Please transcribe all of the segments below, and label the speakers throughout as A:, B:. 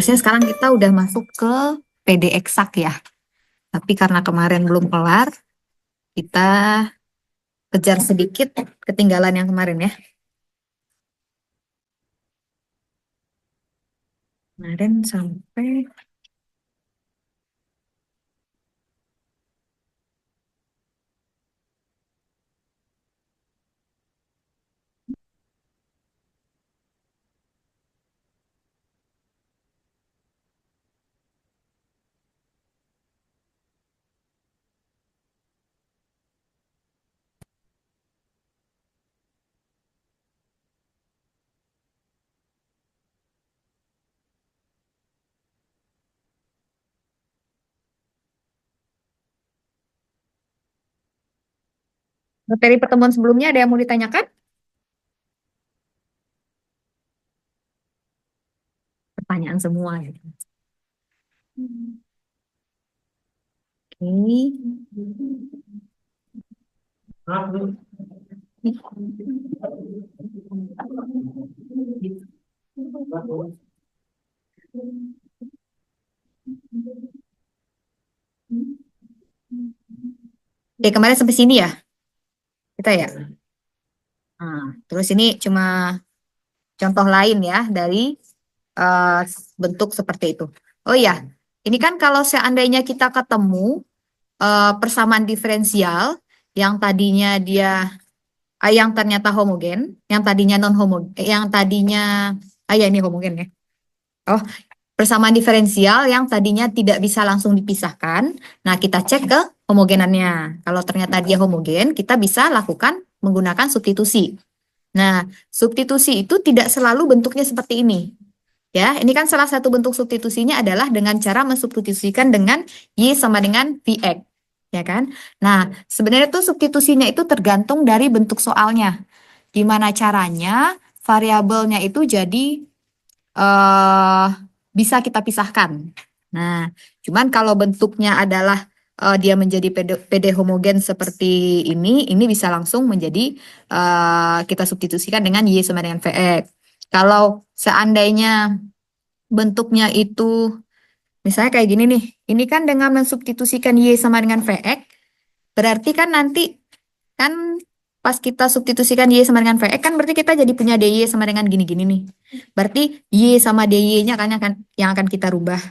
A: Harusnya sekarang kita udah masuk ke PD eksak ya. Tapi karena kemarin belum kelar, kita kejar sedikit ketinggalan yang kemarin ya. Kemarin sampai materi pertemuan sebelumnya ada yang mau ditanyakan? Pertanyaan semua gitu. Oke. Oke, kemarin sampai sini ya kita ya. Nah, terus ini cuma contoh lain ya dari eh, bentuk seperti itu. Oh iya, ini kan kalau seandainya kita ketemu persamaan diferensial yang tadinya dia yang ternyata homogen, yang tadinya non homogen, yang tadinya ya ini homogen ya. Oh, persamaan diferensial yang tadinya tidak bisa langsung dipisahkan. Nah, kita cek ke homogenannya. Kalau ternyata dia homogen, kita bisa lakukan menggunakan substitusi. Nah, substitusi itu tidak selalu bentuknya seperti ini. Ya, ini kan salah satu bentuk substitusinya adalah dengan cara mensubstitusikan dengan Y sama dengan Vx. Ya kan? Nah, sebenarnya tuh substitusinya itu tergantung dari bentuk soalnya. Gimana caranya variabelnya itu jadi eh bisa kita pisahkan. Nah, cuman kalau bentuknya adalah dia menjadi PD homogen seperti ini bisa langsung menjadi kita substitusikan dengan Y sama dengan Vx. Kalau seandainya bentuknya itu misalnya kayak gini nih, ini kan dengan mensubstitusikan Y sama dengan Vx, berarti kan nanti kan pas kita substitusikan Y sama dengan Vx kan berarti kita jadi punya DY sama dengan gini-gini nih. Berarti Y sama DY-nya kan yang akan kita rubah.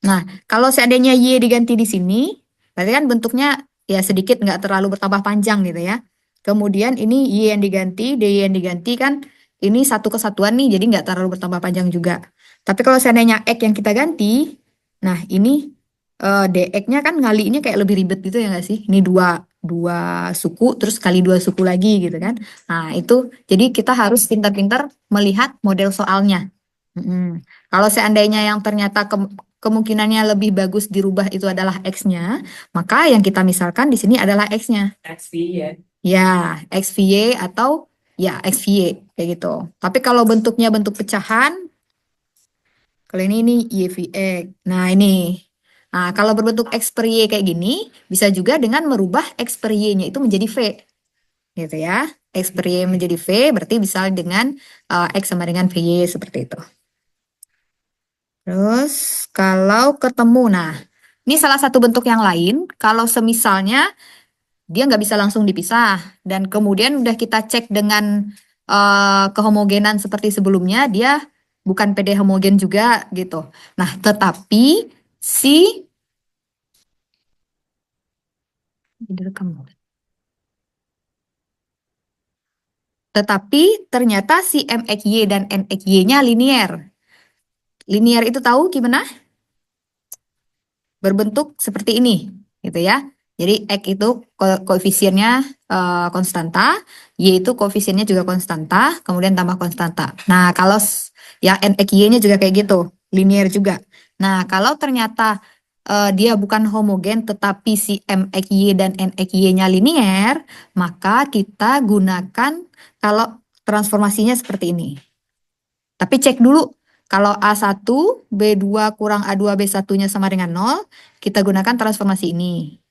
A: Nah, kalau seandainya Y diganti di sini, berarti kan bentuknya ya sedikit nggak terlalu bertambah panjang gitu ya. Kemudian ini Y yang diganti, DY yang diganti kan ini satu kesatuan nih, jadi nggak terlalu bertambah panjang juga. Tapi kalau seandainya X yang kita ganti, nah ini DX-nya kan ngalinya kayak lebih ribet gitu ya nggak sih? Ini dua dua suku terus kali dua suku lagi gitu kan. Nah, itu jadi kita harus pintar-pintar melihat model soalnya. Mm-mm. Kalau seandainya yang ternyata kemungkinannya lebih bagus dirubah itu adalah X-nya, maka yang kita misalkan di sini adalah X-nya. XVY. Ya, XVY atau ya XVY kayak gitu. Tapi kalau bentuknya bentuk pecahan, kalau ini YVX. Nah, ini. Nah, kalau berbentuk X per Y kayak gini, bisa juga dengan merubah X per Y-nya itu menjadi V. Gitu ya. X per Y menjadi V, berarti bisa dengan X sama dengan VY seperti itu. Terus, kalau ketemu, nah, ini salah satu bentuk yang lain. Kalau semisalnya dia nggak bisa langsung dipisah, dan kemudian udah kita cek dengan kehomogenan seperti sebelumnya, dia bukan PD homogen juga gitu. Nah, tetapi si tetapi ternyata si MXY dan NXY-nya linear. Linear itu tahu gimana? Berbentuk seperti ini, gitu ya. Jadi X itu koefisiennya konstanta, Y itu koefisiennya juga konstanta, kemudian tambah konstanta. Nah, kalau yang NXY-nya juga kayak gitu, linear juga. Nah, kalau ternyata dia bukan homogen, tetapi si MXY dan NXY-nya linear, maka kita gunakan kalau transformasinya seperti ini. Tapi cek dulu, kalau A1, B2 kurang A2, B1-nya sama dengan 0, kita gunakan transformasi ini.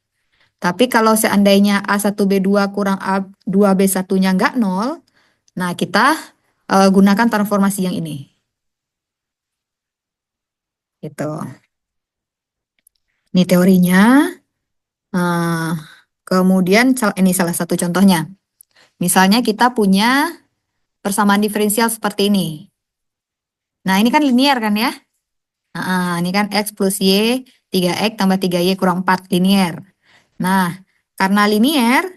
A: Tapi kalau seandainya A1, B2 kurang A2, B1-nya nggak 0, nah kita gunakan transformasi yang ini. Gitu. Ini teorinya. Nah, kemudian ini salah satu contohnya. Misalnya kita punya persamaan diferensial seperti ini. Nah, ini kan linear kan ya? Ini kan X plus Y, 3X tambah 3Y kurang 4, linear. Nah, karena linear,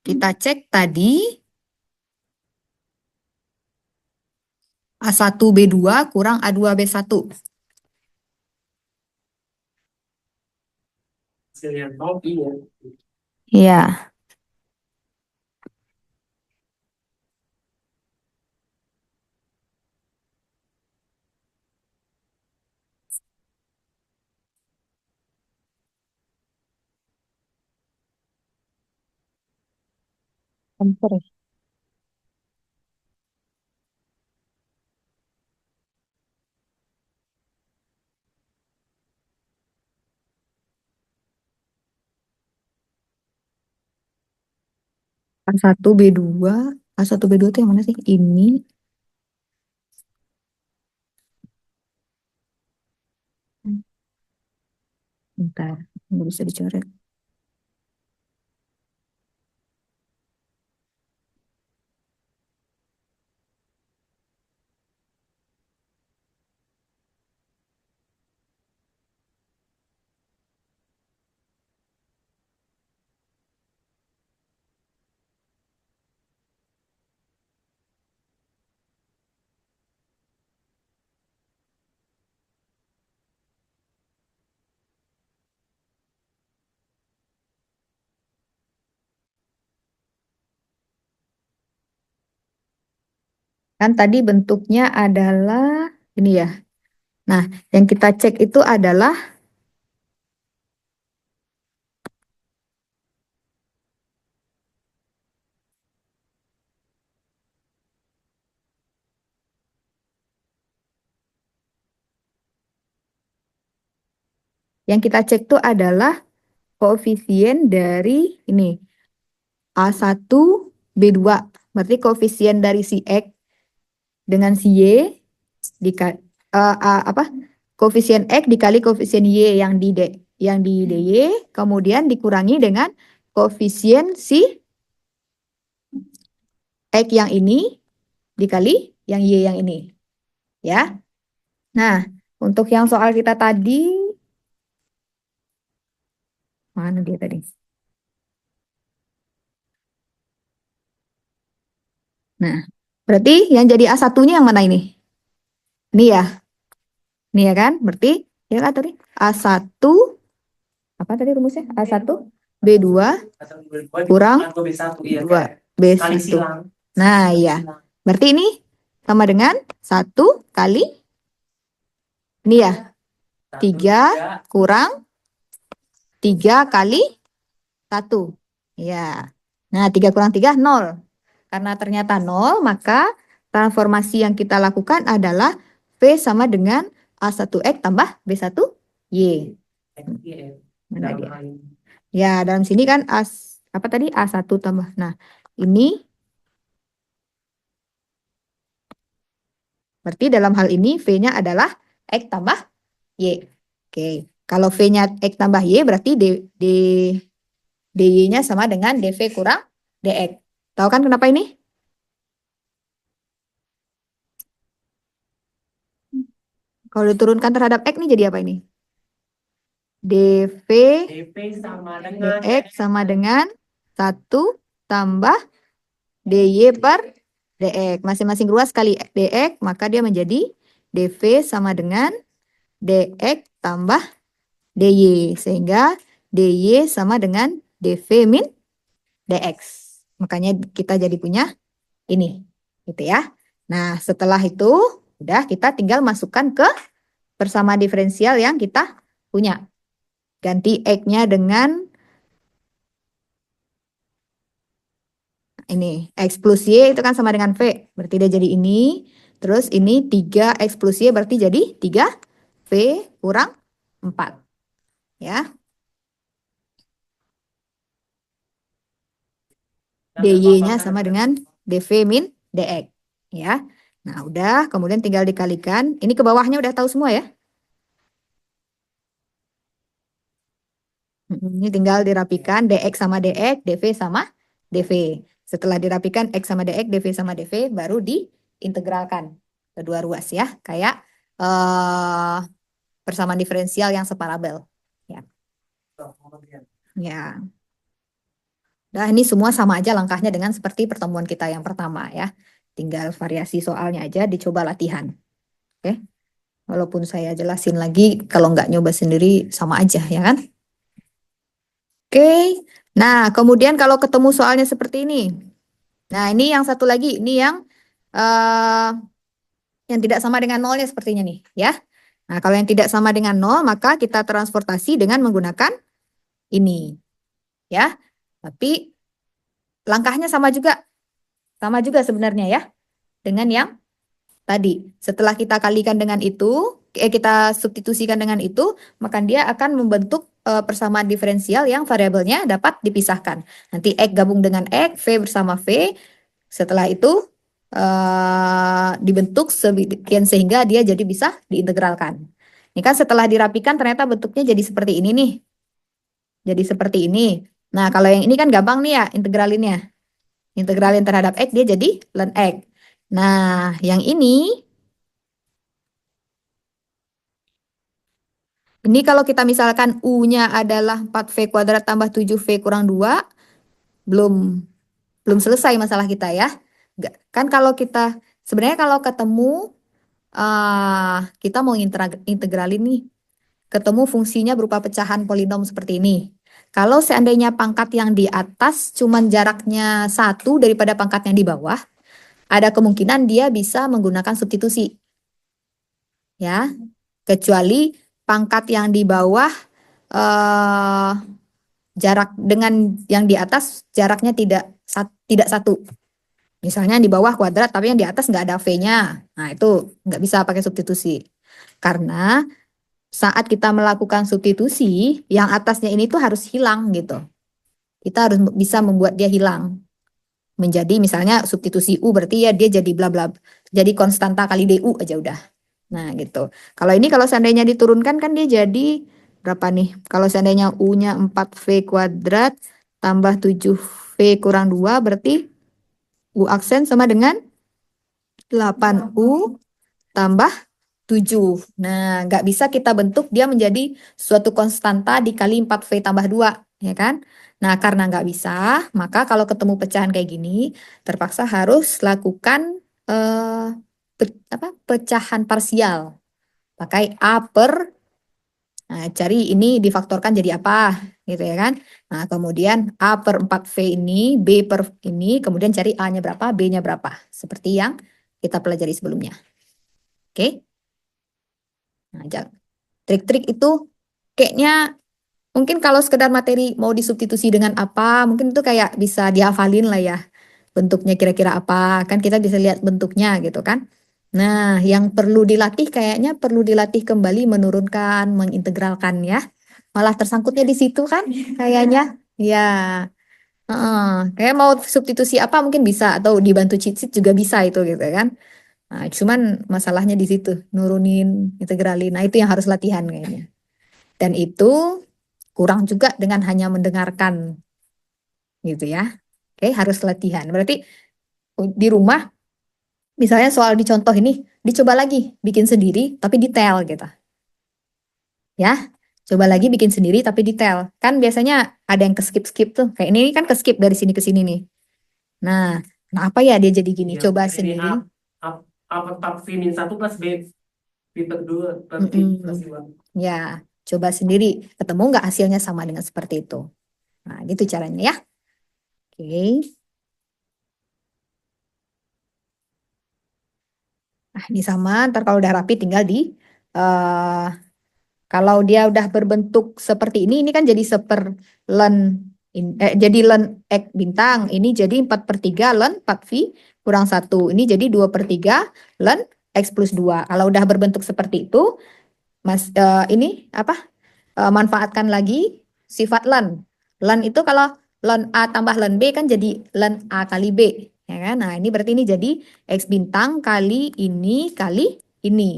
A: kita cek tadi A1B2 kurang A2B1. Iya, hampir. A1B2, A1B2 itu yang mana sih? Ini, bentar, nggak bisa dicoret. Kan tadi bentuknya adalah ini ya. Nah, yang kita cek itu adalah koefisien dari ini A1B2. Berarti koefisien dari si X dengan si Y dikali apa? Koefisien X dikali koefisien Y yang di DY kemudian dikurangi dengan koefisien si X yang ini dikali yang Y yang ini. Ya. Nah, untuk yang soal kita tadi, mana dia tadi? Nah, berarti yang jadi A1-nya yang mana ini? Ini ya, ini ya kan? Berarti ya kan tadi A1, apa tadi rumusnya? A1B2 kurang 2B1. Nah, iya. Berarti ini sama dengan 1 kali, ini ya, 3 kurang 3 kali 1. Ya. Nah, 3 kurang 3, 0. Karena ternyata 0, maka transformasi yang kita lakukan adalah V sama dengan A1X tambah B1Y. Mana dia? Ya, dalam sini kan apa tadi? A1 tambah. Nah, ini berarti dalam hal ini V-nya adalah X tambah Y. Oke. Kalau V-nya X tambah Y berarti DY-nya sama dengan DV kurang DX. Tahu kan kenapa ini? Kalau diturunkan terhadap X nih jadi apa ini? DV DX sama dengan 1 tambah DY per DX. Masing-masing ruas kali DX, maka dia menjadi DV sama dengan DX tambah DY. Sehingga DY sama dengan DV min DX. Makanya kita jadi punya ini. Gitu ya. Nah, setelah itu, udah kita tinggal masukkan ke persamaan diferensial yang kita punya. Ganti X-nya dengan ini. X plus Y itu kan sama dengan V. Berarti dia jadi ini. Terus ini 3X plus Y berarti jadi 3V kurang 4. Ya. DY-nya sama dengan DV min DX. Ya. Nah, udah, kemudian tinggal dikalikan. Ini ke bawahnya udah tahu semua ya? Ini tinggal dirapikan dx sama dx, dv sama dv. Setelah dirapikan x sama dx, dv sama dv, baru diintegralkan kedua ruas ya, kayak persamaan diferensial yang separabel. Ya. Ya. Nah, ini semua sama aja langkahnya dengan seperti pertemuan kita yang pertama ya. Tinggal variasi soalnya aja dicoba latihan. Oke. Walaupun saya jelasin lagi, kalau nggak nyoba sendiri sama aja ya kan? Oke. Nah, kemudian kalau ketemu soalnya seperti ini. Nah, ini yang satu lagi, ini eh, yang tidak sama dengan nolnya sepertinya nih, ya. Nah, kalau yang tidak sama dengan nol, maka kita transportasi dengan menggunakan ini, ya. Tapi langkahnya sama juga sebenarnya ya, dengan yang tadi. Setelah kita kalikan dengan itu, kita substitusikan dengan itu, maka dia akan membentuk persamaan diferensial yang variabelnya dapat dipisahkan. Nanti X gabung dengan X, V bersama V. Setelah itu dibentuk sebikin sehingga dia jadi bisa diintegralkan. Ini kan setelah dirapikan ternyata bentuknya jadi seperti ini nih. Jadi seperti ini. Nah, kalau yang ini kan gampang nih ya integralinnya. Integralin terhadap X dia jadi ln X. Nah, yang ini kalau kita misalkan U-nya adalah 4V kuadrat tambah 7V kurang 2, belum belum selesai masalah kita ya. Kan kalau kita sebenarnya kalau ketemu kita mau integralin nih, ketemu fungsinya berupa pecahan polinom seperti ini. Kalau seandainya pangkat yang di atas cuman jaraknya satu daripada pangkat yang di bawah, ada kemungkinan dia bisa menggunakan substitusi. Ya, kecuali pangkat yang di bawah eh, jarak dengan yang di atas jaraknya tidak satu. Misalnya di bawah kuadrat tapi yang di atas nggak ada V-nya. Nah, itu nggak bisa pakai substitusi. Karena saat kita melakukan substitusi, yang atasnya ini tuh harus hilang gitu. Kita harus bisa membuat dia hilang. Menjadi misalnya substitusi U berarti ya dia jadi bla bla. Jadi konstanta kali DU aja udah. Nah gitu. Kalau ini kalau seandainya diturunkan kan dia jadi berapa nih? Kalau seandainya U-nya 4V kuadrat tambah 7V kurang 2 berarti U aksen sama dengan 8U tambah 7. Nah, nggak bisa kita bentuk dia menjadi suatu konstanta dikali 4V tambah 2, ya kan? Nah, karena nggak bisa, maka kalau ketemu pecahan kayak gini, terpaksa harus lakukan pecahan parsial. Pakai A per, nah, cari ini difaktorkan jadi apa, gitu ya kan? Nah, kemudian A per 4V ini, B per ini, kemudian cari A-nya berapa, B-nya berapa. Seperti yang kita pelajari sebelumnya. Oke? Nah, trik-trik itu kayaknya mungkin kalau sekedar materi mau disubstitusi dengan apa, mungkin itu kayak bisa dihafalin lah ya. Bentuknya kira-kira apa, kan kita bisa lihat bentuknya gitu kan. Nah, yang perlu dilatih kayaknya perlu dilatih kembali menurunkan, mengintegralkan ya. Malah tersangkutnya di situ kan kayaknya. Ya, kayak mau substitusi apa mungkin bisa atau dibantu cheat sheet juga bisa itu gitu kan. Nah, cuman masalahnya di situ, nurunin, integralin. Nah, itu yang harus latihan kayaknya. Dan itu kurang juga dengan hanya mendengarkan gitu ya. Oke, harus latihan. Berarti di rumah misalnya soal dicontoh ini dicoba lagi bikin sendiri tapi detail gitu. Ya. Coba lagi bikin sendiri tapi detail. Kan biasanya ada yang ke skip-skip tuh. Kayak ini kan ke skip dari sini ke sini nih. Nah, kenapa ya dia jadi gini?
B: Iya,
A: Coba
B: kayak ini
A: sendiri.
B: A per V min 1 plus B per 2 per V plus
A: Mm-mm.
B: 2.
A: Ya, coba sendiri. Ketemu nggak hasilnya sama dengan seperti itu? Nah, gitu caranya ya. Oke. Nah, ini sama. Ntar kalau udah rapi tinggal eh kalau dia udah berbentuk seperti ini kan jadi len jadi len X bintang. Ini jadi 4/3 len 4V kurang 1. Ini jadi 2/3 len X plus 2. Kalau udah berbentuk seperti itu, ini apa? Manfaatkan lagi sifat len. Len itu kalau len A tambah len B kan jadi len A kali B, Ya kan? Nah, ini berarti ini jadi X bintang kali ini.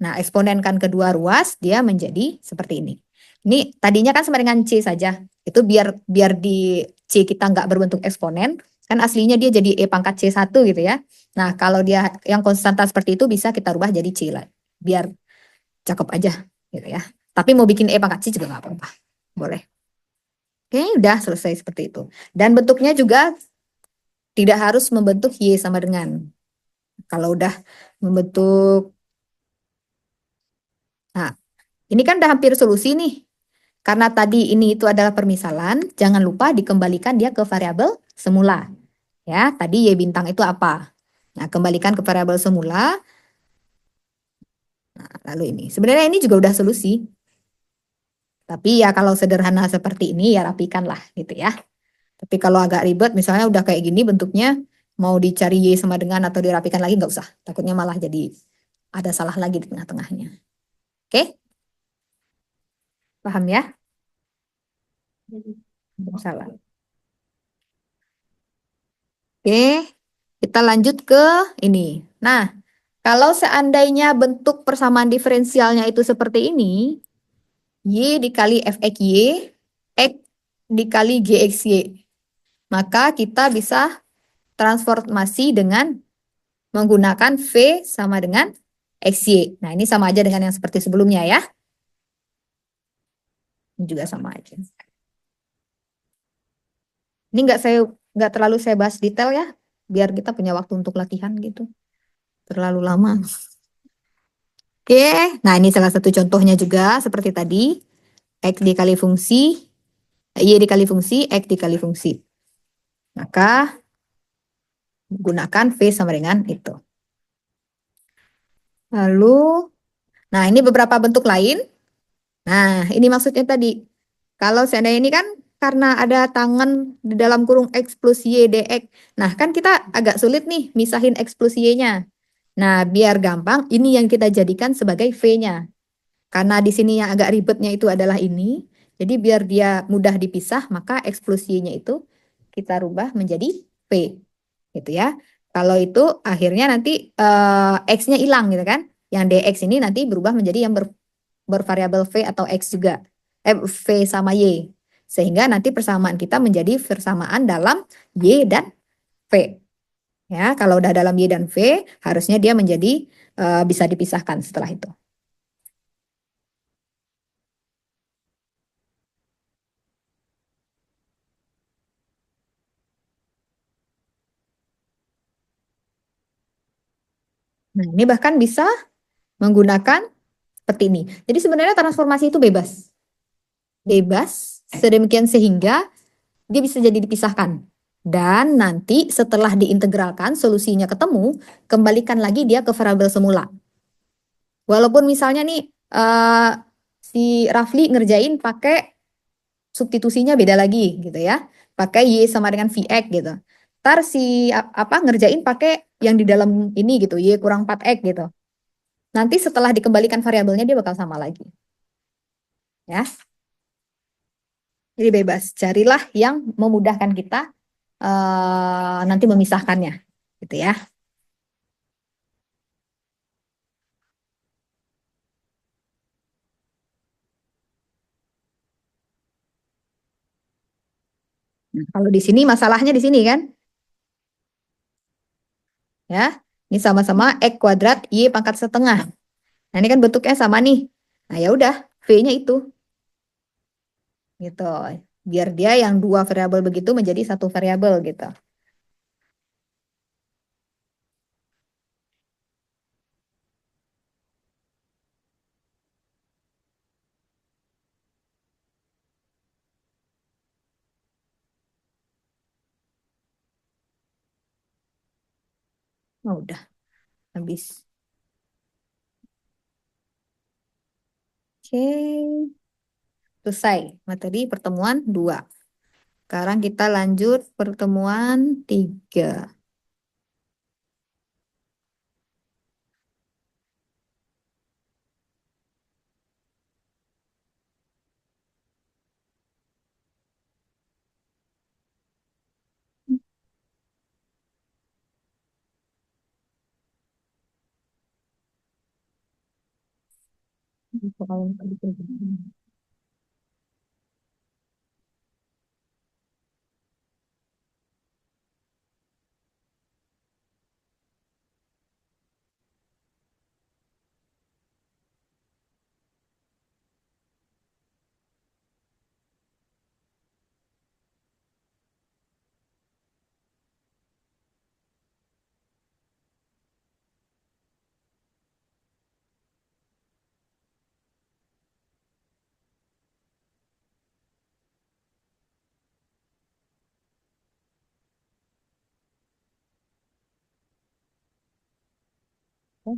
A: Nah, eksponenkan kedua ruas, dia menjadi seperti ini. Ini tadinya kan sama dengan C saja. Itu biar biar di C kita nggak berbentuk eksponen, kan aslinya dia jadi E pangkat C1 gitu ya. Nah, kalau dia yang konstanta seperti itu bisa kita rubah jadi C lah. Biar cakep aja gitu ya. Tapi mau bikin E pangkat C juga nggak apa-apa. Boleh. Oke, udah selesai seperti itu. Dan bentuknya juga tidak harus membentuk Y sama dengan. Kalau udah membentuk, nah ini kan udah hampir solusi nih. Karena tadi ini itu adalah permisalan, jangan lupa dikembalikan dia ke variabel semula. Ya, tadi Y bintang itu apa? Nah, kembalikan ke variabel semula. Nah, lalu ini. Sebenarnya ini juga udah solusi. Tapi ya kalau sederhana seperti ini ya rapikan lah gitu ya. Tapi kalau agak ribet, misalnya udah kayak gini bentuknya, mau dicari Y sama dengan atau dirapikan lagi nggak usah. Takutnya malah jadi ada salah lagi di tengah-tengahnya. Oke, paham ya? Salah. Oke, kita lanjut ke ini. Nah, kalau seandainya bentuk persamaan diferensialnya itu seperti ini, Y dikali fx Y, X dikali gx Y. Maka kita bisa transformasi dengan menggunakan V sama dengan XY. Nah, ini sama aja dengan yang seperti sebelumnya ya. Ini juga sama aja. Ini nggak terlalu saya bahas detail ya, biar kita punya waktu untuk latihan gitu. Terlalu lama. Oke, nah ini salah satu contohnya juga seperti tadi. X dikali fungsi, Y dikali fungsi, X dikali fungsi. Maka gunakan V sama dengan itu. Lalu, nah ini beberapa bentuk lain. Nah, ini maksudnya tadi. Kalau seandainya ini kan karena ada tangan di dalam kurung X plus Y dx. Nah, kan kita agak sulit nih misahin X plus Y-nya. Nah, biar gampang, ini yang kita jadikan sebagai V-nya. Karena di sini yang agak ribetnya itu adalah ini. Jadi biar dia mudah dipisah, maka X plus Y-nya itu kita rubah menjadi V. Gitu ya. Kalau itu akhirnya nanti X-nya hilang gitu kan. Yang dx ini nanti berubah menjadi yang bervariabel V atau X juga. V sama Y. Sehingga nanti persamaan kita menjadi persamaan dalam Y dan V. Ya, kalau udah dalam Y dan V, harusnya dia menjadi bisa dipisahkan setelah itu. Nah, ini bahkan bisa menggunakan seperti ini. Jadi sebenarnya transformasi itu bebas. Bebas, sedemikian sehingga dia bisa jadi dipisahkan. Dan nanti setelah diintegralkan, solusinya ketemu, kembalikan lagi dia ke variabel semula. Walaupun misalnya nih si Rafli ngerjain pakai substitusinya beda lagi gitu ya. Pakai Y sama dengan VX gitu. Ntar si apa ngerjain pakai yang di dalam ini gitu, Y kurang 4X gitu. Nanti setelah dikembalikan variabelnya dia bakal sama lagi. Ya. Jadi bebas. Carilah yang memudahkan kita nanti memisahkannya. Gitu ya. Nah, kalau di sini masalahnya di sini kan. Ya. Ini sama-sama X kuadrat Y pangkat setengah. Nah, ini kan bentuknya sama nih. Nah, ya udah, V-nya itu gitu. Biar dia yang dua variabel begitu menjadi satu variabel gitu. Oh, udah habis. Oke, selesai materi pertemuan 2. Sekarang kita lanjut pertemuan 3.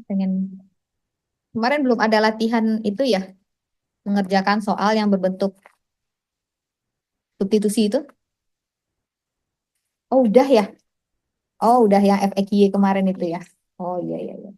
A: Pengen kemarin belum ada latihan itu ya, mengerjakan soal yang berbentuk substitusi itu. Oh, udah ya. Oh, udah yang FEQ kemarin itu ya. Oh, iya iya iya.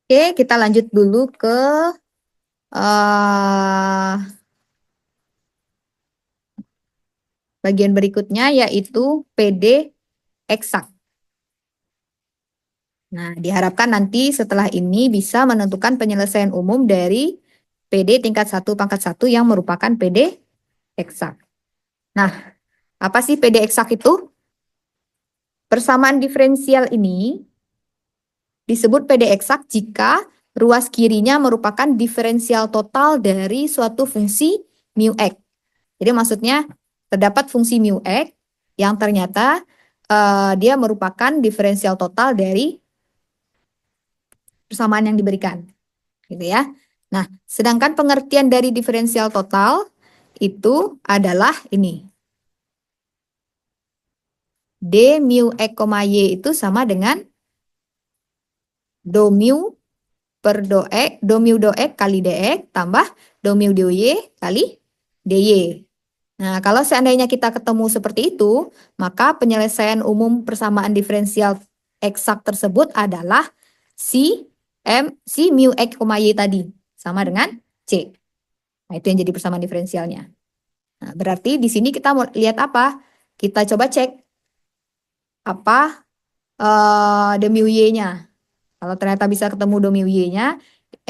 A: Oke, kita lanjut dulu ke eh bagian berikutnya yaitu PD eksak. Nah, diharapkan nanti setelah ini bisa menentukan penyelesaian umum dari PD tingkat 1 pangkat 1 yang merupakan PD eksak. Nah, apa sih PD eksak itu? Persamaan diferensial ini disebut PD eksak jika ruas kirinya merupakan diferensial total dari suatu fungsi mu x. Jadi maksudnya terdapat fungsi mu x yang ternyata dia merupakan diferensial total dari persamaan yang diberikan, gitu ya. Nah, sedangkan pengertian dari diferensial total itu adalah ini. D mu x, y itu sama dengan do mu per do mu do x kali dx tambah do mu dy kali dy. Nah, kalau seandainya kita ketemu seperti itu, maka penyelesaian umum persamaan diferensial eksak tersebut adalah si mu x, y tadi sama dengan c. Nah, itu yang jadi persamaan diferensialnya. Nah, berarti di sini kita mau lihat apa? Kita coba cek apa do mu y-nya. Kalau ternyata bisa ketemu do mu y-nya,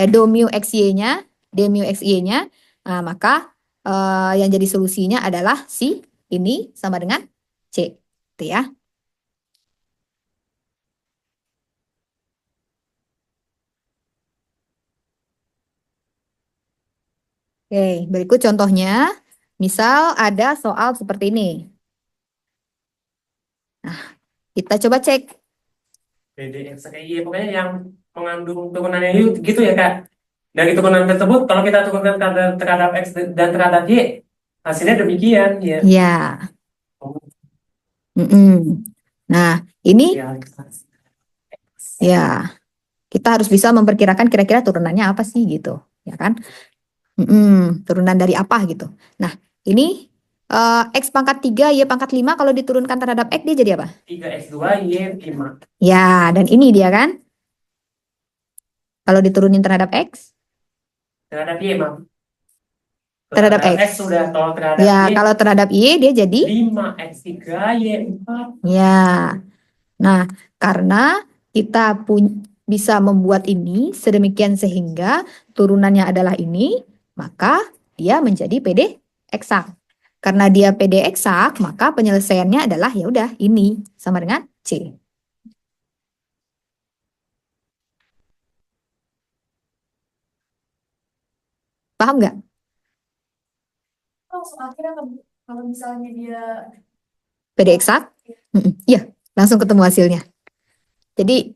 A: do mu xy-nya, d mu xy-nya, nah, maka yang jadi solusinya adalah si ini sama dengan C. Itu ya. Oke, berikut contohnya. Misal ada soal seperti ini. Nah, kita coba cek.
B: PD eksak iya pokoknya yang mengandung turunannya itu gitu ya Kak. Dari turunan tersebut kalau kita turunkan terhadap X dan terhadap Y hasilnya demikian ya.
A: Ya.
B: Oh,
A: Mm-mm. Nah, ini
B: ya.
A: ya kita harus bisa memperkirakan kira-kira turunannya apa sih gitu, ya kan? Turunan dari apa gitu. Nah, ini X pangkat 3, Y pangkat 5 kalau diturunkan terhadap X dia jadi apa?
B: 3x2 Y 5.
A: Ya, dan ini dia kan. Kalau diturunin terhadap X,
B: Terhadap Y mah.
A: terhadap
B: Terhadap X
A: X.
B: sudah kalau terhadap
A: Ya,
B: Y
A: kalau terhadap Y dia jadi
B: 5x3 Y 4.
A: ya. Nah, karena kita bisa membuat ini sedemikian sehingga turunannya adalah ini, maka dia menjadi PD eksak. Karena dia PD eksak, maka penyelesaiannya adalah ya udah ini sama dengan C. Paham nggak?
C: Oh, akhirnya kalau misalnya dia
A: PD eksak? Iya, langsung ketemu hasilnya. Jadi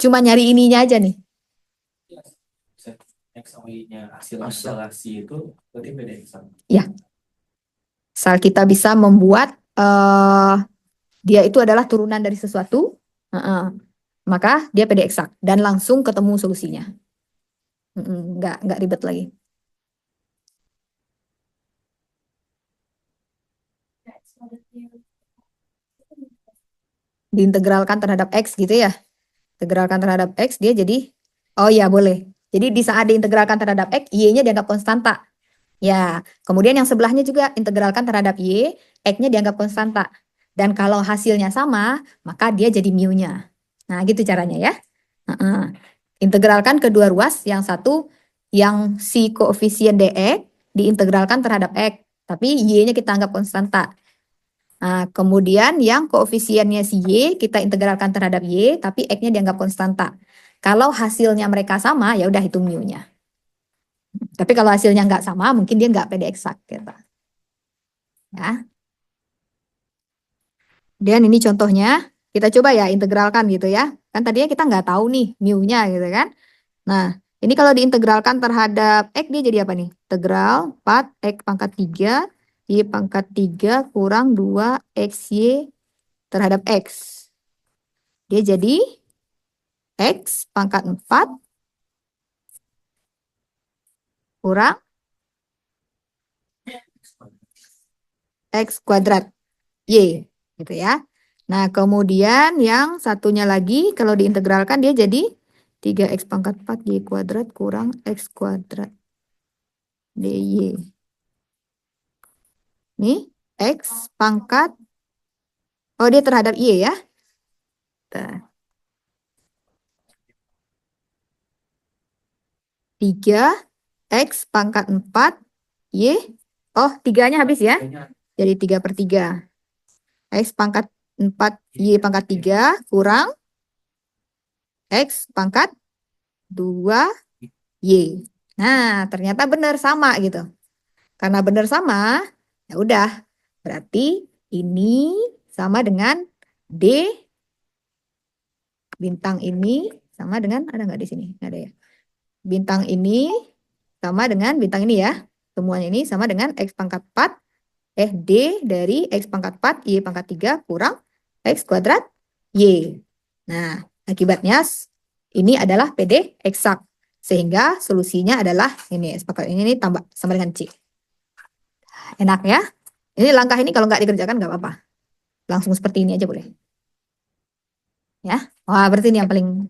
A: cuma nyari ininya aja nih.
B: X sama Y-nya hasil akselerasi itu berarti beda sama.
A: Ya, asal kita bisa membuat dia itu adalah turunan dari sesuatu, maka dia PD eksak dan langsung ketemu solusinya. Nggak ribet lagi. Diintegralkan terhadap X gitu ya. Integralkan terhadap X dia jadi, oh ya boleh. Jadi di saat diintegralkan terhadap X, Y-nya dianggap konstanta. Ya, kemudian yang sebelahnya juga integralkan terhadap Y, X-nya dianggap konstanta. Dan kalau hasilnya sama, maka dia jadi mu-nya. Nah, gitu caranya ya. Integralkan kedua ruas, yang satu, yang si koefisien dx diintegralkan terhadap X. Tapi Y-nya kita anggap konstanta. Nah, kemudian yang koefisiennya si Y kita integralkan terhadap Y, tapi X-nya dianggap konstanta. Kalau hasilnya mereka sama, ya udah hitung mu-nya. Tapi kalau hasilnya nggak sama, mungkin dia nggak PD eksak gitu. Ya. Dan ini contohnya, kita coba ya integralkan gitu ya. Kan tadinya kita nggak tahu nih mu-nya gitu kan. Nah, ini kalau diintegralkan terhadap X, dia jadi apa nih? Integral 4 X pangkat 3, Y pangkat 3 kurang 2 XY terhadap X. Dia jadi X pangkat 4 kurang X kuadrat Y, gitu ya. Nah, kemudian yang satunya lagi, kalau diintegralkan dia jadi 3X pangkat 4 Y kuadrat kurang X kuadrat DY. Nih, X pangkat, oh dia terhadap Y ya. 3X pangkat 4 Y, oh 3-nya habis ya. Jadi 3/3. X pangkat 4 Y pangkat 3 kurang X pangkat 2 Y. Nah, ternyata benar sama gitu. Karena benar sama, ya udah. Berarti ini sama dengan D bintang ini sama dengan, ada nggak di sini? Nggak ada ya. Bintang ini sama dengan bintang ini ya. Semuanya ini sama dengan X pangkat 4, D dari X pangkat 4, Y pangkat 3 kurang X kuadrat Y. Nah, akibatnya ini adalah PD eksak. Sehingga solusinya adalah ini, X pangkat ini tambah sama dengan C. Enak ya? Ini langkah ini kalau nggak dikerjakan nggak apa-apa. Langsung seperti ini aja boleh. Ya, wah berarti ini yang paling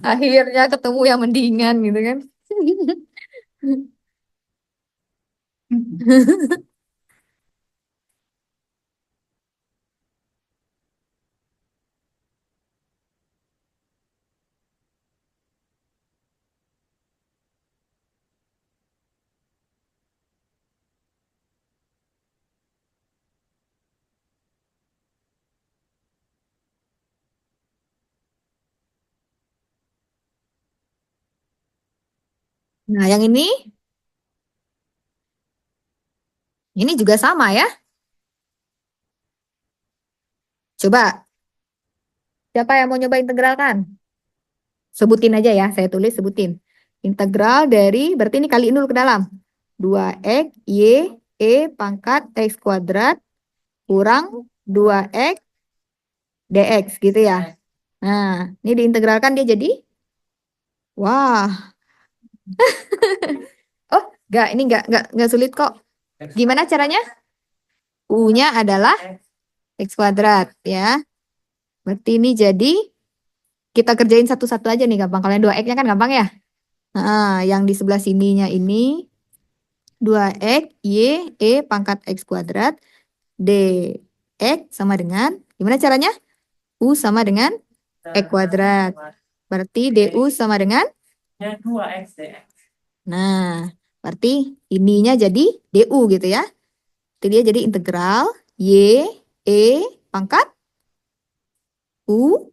A: akhirnya ketemu yang mendingan gitu kan. Nah, yang ini juga sama ya. Coba, siapa yang mau nyoba integralkan? Sebutin aja ya, saya tulis sebutin. Integral dari, berarti ini kaliin dulu ke dalam. 2x y pangkat x kuadrat kurang 2x dx gitu ya. Nah, ini diintegralkan dia jadi, wah. Oh, ini enggak sulit kok. Gimana caranya? U-nya adalah x kuadrat ya. Berarti ini jadi kita kerjain satu-satu aja nih gampang. Kalau yang 2x-nya kan gampang ya. Nah, yang di sebelah sininya ini 2x y pangkat x kuadrat dx sama dengan, gimana caranya? U sama dengan x kuadrat. Berarti du sama dengan
B: 2x dx.
A: Nah, berarti ininya jadi DU gitu ya. Jadi dia jadi integral Y, E, pangkat U,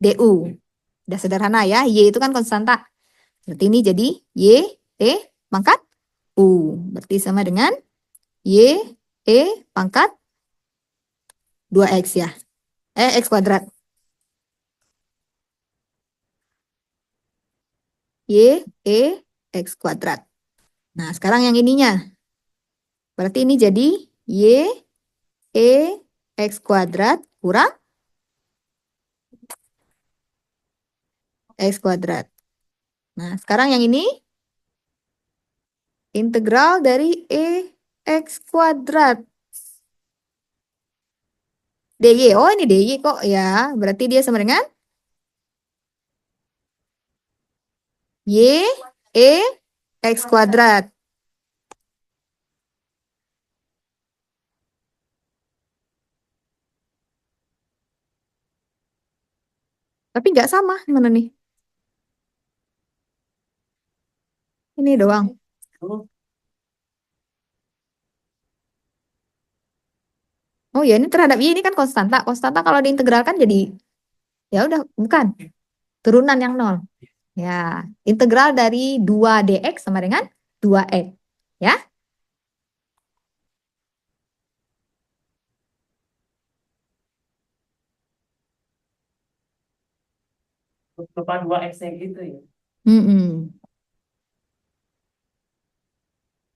A: DU. Udah sederhana ya, Y itu kan konstanta. Berarti ini jadi Y, E, pangkat U. Berarti sama dengan Y, E, pangkat 2X ya. X kuadrat. Y, E, X kuadrat. Nah, sekarang yang ininya. Berarti ini jadi Y, E, X kuadrat kurang X kuadrat. Nah, sekarang yang ini integral dari E, X kuadrat. DY. Oh, ini DY kok ya. Berarti dia sama dengan Y, E, X kuadrat. Tapi nggak sama. Gimana nih? Ini doang.
B: Oh,
A: Oh ya, ini terhadap Y ini kan konstanta. Konstanta kalau diintegralkan jadi, ya udah, bukan. Turunan yang nol. Ya, integral dari 2 dx sama dengan 2x. Ya,
B: lupa 2x-nya gitu ya.
A: mm-mm.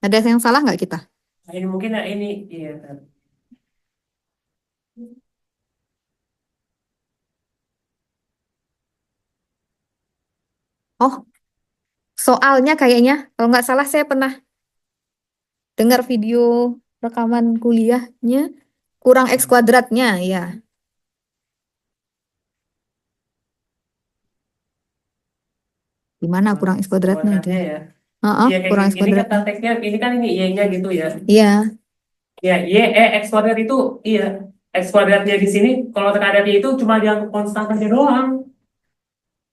A: Ada yang salah nggak kita?
B: Nah, ini mungkin ya ini, iya kan.
A: Oh, soalnya kayaknya, kalau nggak salah saya pernah dengar video rekaman kuliahnya, kurang X kuadratnya, ya. Gimana kurang X kuadratnya itu
B: Kuadratnya
A: ya?
B: ya.
A: Heeh,
B: Iya kayak
A: kurang
B: gini,
A: X
B: ini kan
A: kuadratnya.
B: konteksnya, ini kan ini Y-nya gitu ya.
A: Iya.
B: Ya, Y, X kuadrat itu, iya. X kuadratnya di sini, kalau terhadap Y itu cuma dianggap konstan aja doang.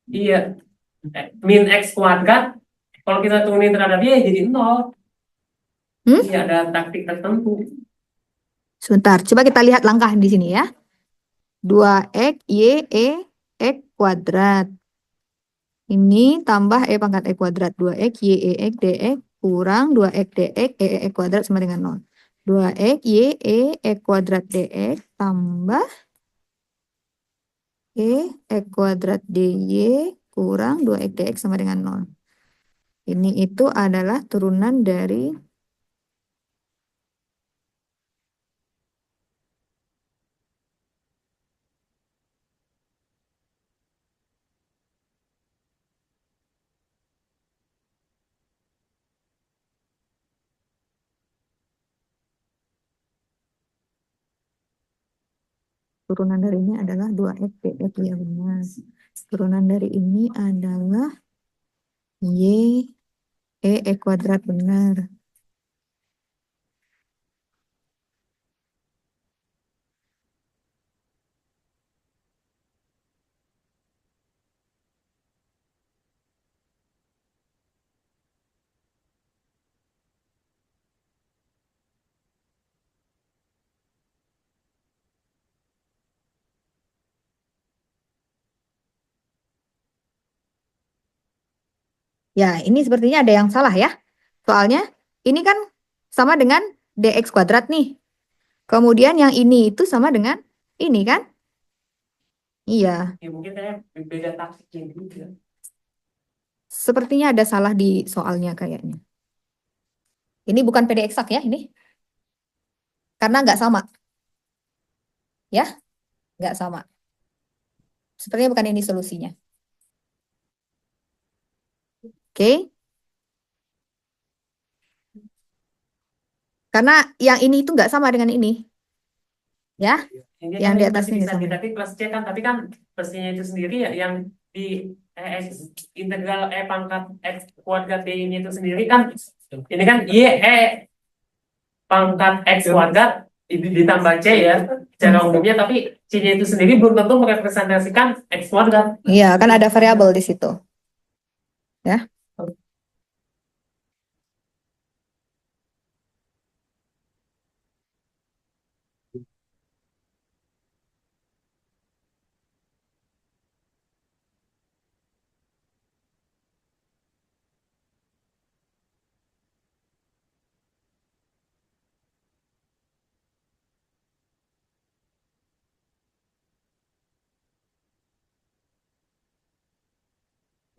B: Iya. Min X kuadrat, kalau kita turunin terhadap Y jadi nol.
A: Hmm?
B: Iya, ada taktik tertentu.
A: Sebentar, coba kita lihat langkah di sini ya. 2x y e x kuadrat. Ini tambah e pangkat e kuadrat. 2x y e x dx kurang 2x dx e kuadrat sama dengan 0. 2x y e x kuadrat dx tambah e x kuadrat dy kurang 2x dx sama dengan 0. Ini itu adalah turunan dari turunan dari ini adalah 2x dx, ya benar. Turunan dari ini adalah y e kuadrat, benar. Ya, ini sepertinya ada yang salah ya. Soalnya ini kan sama dengan dx kuadrat nih. Kemudian yang ini itu sama dengan ini kan? Iya,
B: Ya mungkin saya beda taktiknya gitu ya.
A: sepertinya ada salah di soalnya kayaknya. Ini bukan PD eksak ya ini. Karena nggak sama. Ya, nggak sama. Sepertinya bukan ini solusinya. Oke. Karena yang ini itu nggak sama dengan ini. Ya,
B: Ini
A: yang
B: kan
A: di
B: ini
A: atas
B: masih
A: ini
B: bisa
A: sama.
B: kita plus C kan, tapi kan plusnya itu sendiri ya yang di integral pangkat X kuadrat D-nya itu sendiri kan, ini kan Y pangkat X kuadrat ditambah C ya secara umumnya, tapi C-nya itu sendiri belum tentu merepresentasikan X kuadrat.
A: Iya, kan ada variabel di situ. Ya.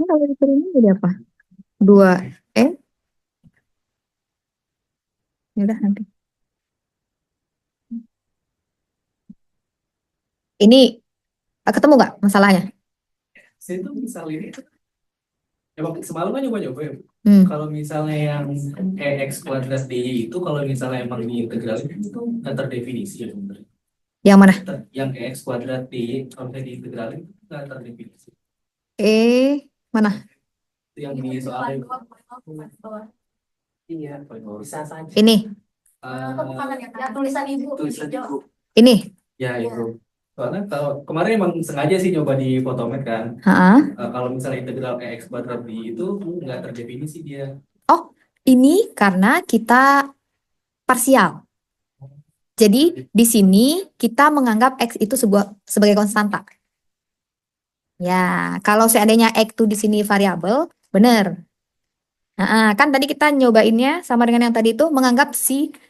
A: Ini kalau diturunin jadi apa? 2 udah nanti. Ini ketemu nggak masalahnya?
D: Saya tuh misalnya ini, emang semalam kan nyoba-nyoba ya.
A: Hmm.
D: Kalau misalnya yang EX kuadrat D-nya itu, kalau misalnya emang diintegralin itu nggak terdefinisi ya sebenarnya.
A: Yang mana?
D: Yang EX kuadrat D, kalau misalnya diintegralin itu nggak terdefinisi.
A: Mana?
D: Itu yang di soalnya. Iya, bisa saja.
A: Ini.
C: Ya, tulisan ibu.
D: Tulisan ibu.
A: Ini.
D: Ya itu. Soalnya kalau kemarin emang sengaja sih nyoba di Photomath kan.
A: Ha-ha.
D: Kalau misalnya integral EX kuadrat D itu nggak terdefinisi dia.
A: Oh, ini karena kita parsial. Jadi di sini kita menganggap X itu sebagai konstanta. Ya, kalau seandainya X itu di sini variabel, benar. Nah, kan tadi kita nyobainnya sama dengan yang tadi itu menganggap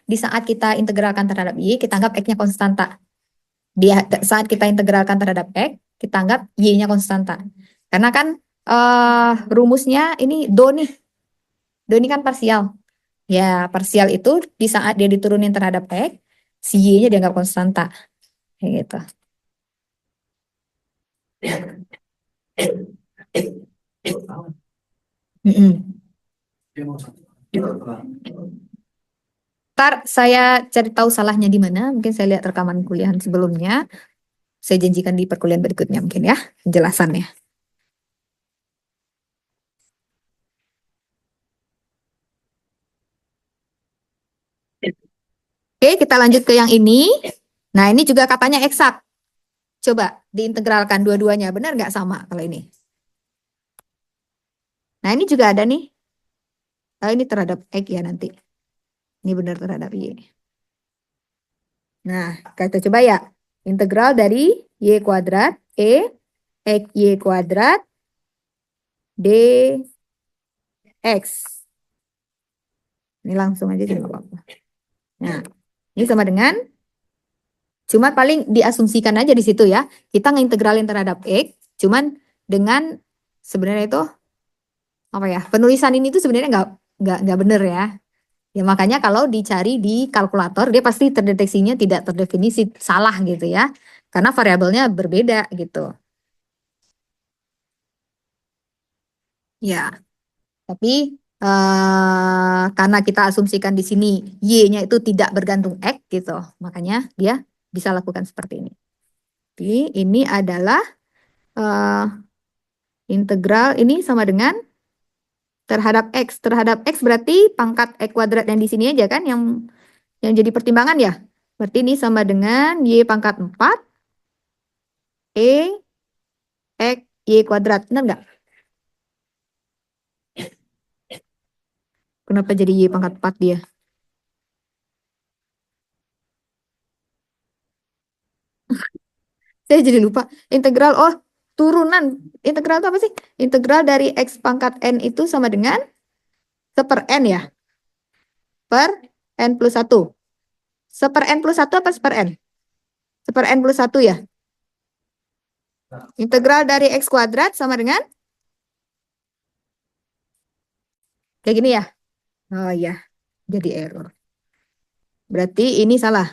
A: di saat kita integralkan terhadap Y, kita anggap X-nya konstanta. Di saat kita integralkan terhadap X, kita anggap Y-nya konstanta. Karena kan rumusnya ini do nih. Do ini kan parsial. Ya, parsial itu di saat dia diturunin terhadap X, si Y-nya dianggap konstanta. Kayak gitu. Mm-mm. Ntar saya cari tahu salahnya di mana. Mungkin saya lihat rekaman kuliahan sebelumnya. Saya janjikan di perkuliahan berikutnya mungkin ya, penjelasannya. Oke, kita lanjut ke yang ini. Nah, ini juga katanya eksak. Coba diintegralkan dua-duanya. Benar nggak sama kalau ini? Nah, ini juga ada nih. Oh, ini terhadap X ya nanti. Ini benar terhadap Y. Nah, kita coba ya. Integral dari Y kuadrat X Y kuadrat dx. Ini langsung aja sih nggak apa-apa. Nah, ini sama dengan, cuma paling diasumsikan aja di situ ya. Kita ngeintegralin terhadap X, cuman dengan sebenarnya itu apa ya? Penulisan ini tuh sebenarnya nggak bener ya. Ya makanya kalau dicari di kalkulator dia pasti terdeteksinya tidak terdefinisi salah gitu ya. Karena variabelnya berbeda gitu. Ya, tapi karena kita asumsikan di sini Y-nya itu tidak bergantung X gitu, makanya dia bisa lakukan seperti ini. Jadi ini adalah integral ini sama dengan terhadap X. Terhadap X berarti pangkat X kuadrat yang di sini aja kan yang jadi pertimbangan ya. Berarti ini sama dengan Y pangkat 4 X Y kuadrat. Benar nggak? Kenapa jadi Y pangkat 4 dia? Saya jadi lupa. Integral, oh turunan. Integral itu apa sih? Integral dari X pangkat N itu sama dengan seper N ya? Per N plus 1. Seper N plus 1 apa seper N? Seper N plus 1 ya? Integral dari X kuadrat sama dengan? Kayak gini ya? Oh iya, jadi error. Berarti ini salah.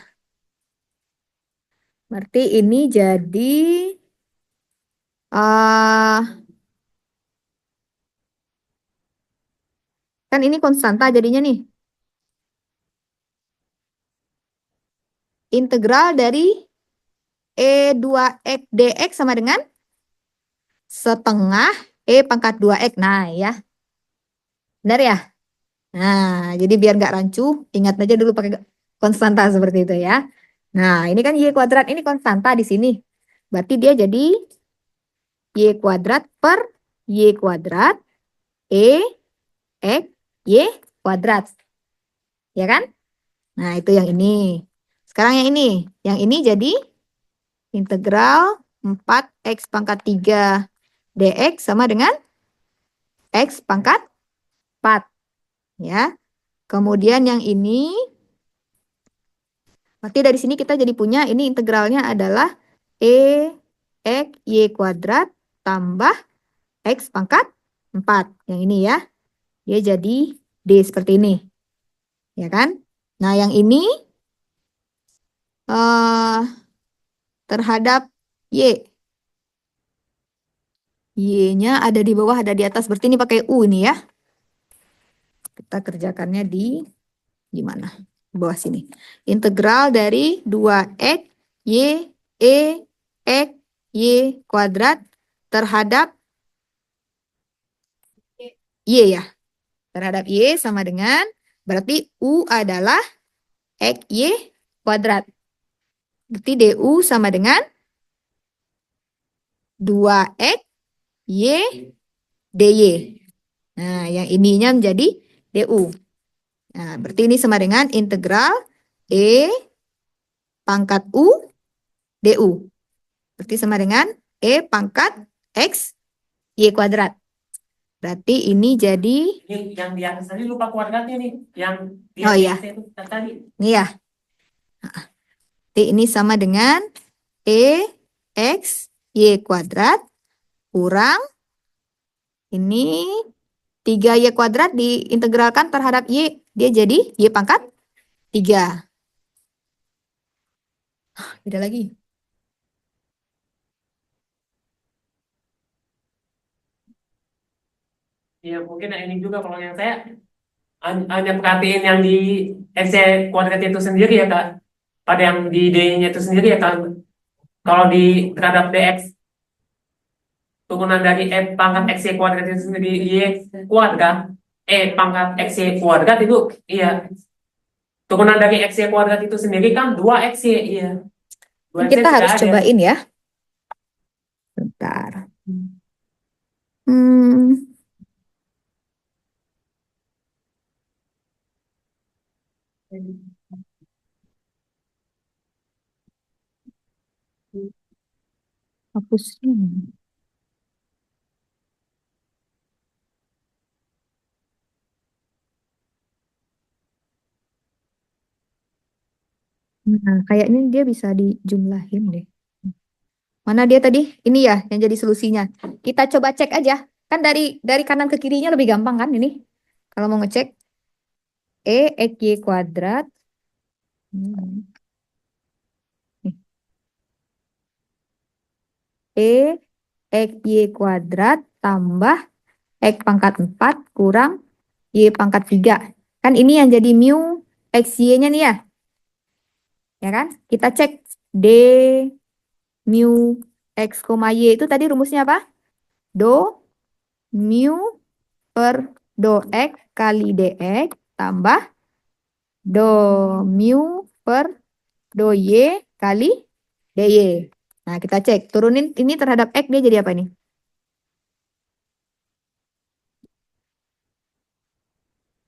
A: Berarti ini jadi kan ini konstanta jadinya nih. Integral dari E2X dx sama dengan setengah E pangkat 2X. Nah ya, benar ya? Nah, jadi biar nggak rancu, ingat aja dulu pakai konstanta seperti itu ya. Nah, ini kan Y kuadrat, ini konstanta di sini. Berarti dia jadi Y kuadrat per Y kuadrat E X Y kuadrat. Ya kan? Nah, itu yang ini. Sekarang yang ini. Yang ini jadi integral 4X pangkat 3 dx sama dengan X pangkat 4. Ya. Kemudian yang ini, berarti dari sini kita jadi punya, ini integralnya adalah E X Y kuadrat tambah X pangkat 4. Yang ini ya. Dia jadi D seperti ini. Ya kan? Nah, yang ini eh terhadap Y. Y-nya ada di bawah, ada di atas. Berarti ini pakai U ini ya. Kita kerjakannya di mana? Di bawah sini. Integral dari 2x Y E X Y kuadrat terhadap Y ya. Terhadap Y sama dengan, berarti U adalah X Y kuadrat. Berarti DU sama dengan 2x Y DY. Nah, yang ininya menjadi DU. Nah, berarti ini sama dengan integral E pangkat U DU. Berarti sama dengan E pangkat X Y kuadrat. Berarti ini jadi,
B: Ini yang di atas tadi lupa kuadratnya nih. Yang di
A: oh iya,
B: atas itu tadi.
A: ini ya. Berarti ini sama dengan E X Y kuadrat kurang ini 3Y kuadrat diintegralkan terhadap Y. Dia jadi Y pangkat 3. Beda lagi.
B: Iya mungkin ini juga kalau yang saya hanya perhatiin yang di FC kuadrat itu sendiri ya Kak. Pada yang di D-nya itu sendiri ya Kak. Kalau di terhadap DX turunan dari E pangkat XY kuadrat itu sendiri Y kuadrat pangkat XY kuadrat itu iya turunan dari XY kuadrat itu sendiri kan 2XY iya 2XY
A: Kita
B: sudah
A: harus
B: ada.
A: cobain ya. Bentar. Hmm, hapusnya. Nah, kayaknya dia bisa dijumlahin deh. Mana dia tadi? Ini ya yang jadi solusinya. Kita coba cek aja. Kan dari kanan ke kirinya lebih gampang kan ini. Kalau mau ngecek X Y kuadrat. Hmm. Nih. X Y kuadrat tambah X pangkat 4 kurang Y pangkat 3. Kan ini yang jadi mu X Y-nya nih ya. Ya kan? Kita cek D mu X, Y itu tadi rumusnya apa? Do mu per do X kali dx tambah do mu per do Y kali dy. Nah, kita cek. Turunin ini terhadap X dia jadi apa nih?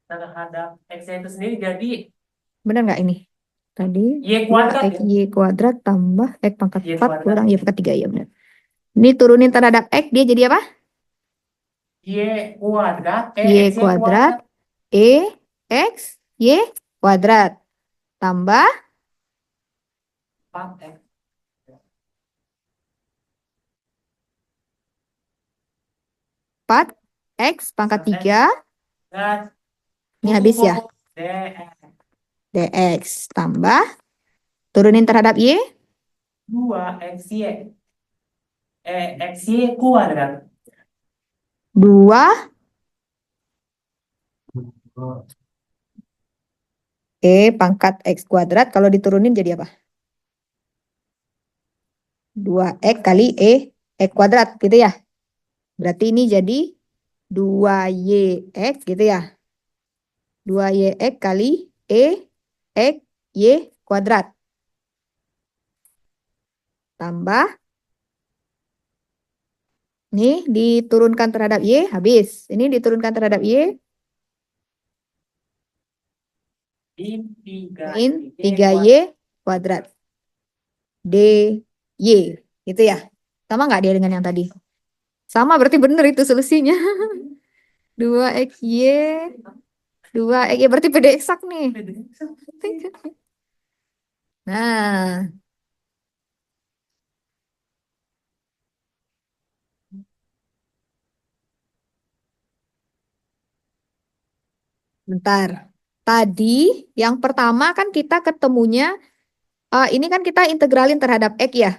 B: Terhadap XY itu sendiri jadi
A: Benar nggak ini? Tadi
B: Y
A: dua
B: kuadrat
A: x
B: ya
A: Y kuadrat tambah X pangkat
B: Y
A: 4
B: kuadrat
A: kurang Y pangkat 3. Ya benar. Ini turunin terhadap X dia jadi apa?
B: Y kuadrat
A: Y
B: XY
A: kuadrat
B: kuadrat
A: E X Y kuadrat tambah
B: 4X
A: 4 X pangkat 3.
B: dan
A: Ini habis ya?
B: DX
A: Dx tambah turunin terhadap Y
B: 2XY XY kuadrat
A: 2 pangkat X kuadrat kalau diturunin jadi apa? 2X kali X kuadrat gitu ya. Berarti ini jadi 2YX gitu ya. 2YX kali X Y kuadrat. Tambah, nih diturunkan terhadap Y, habis. Ini diturunkan terhadap Y,
B: min
A: min
B: 3Y
A: 3Y kuadrat. DY. Gitu ya. Sama nggak dia dengan yang tadi? Sama berarti benar itu solusinya. 2XY, 2XY berarti beda eksak nih. Nah, Bentar. Tadi yang pertama kan kita ketemunya, ini kan kita integralin terhadap X ya.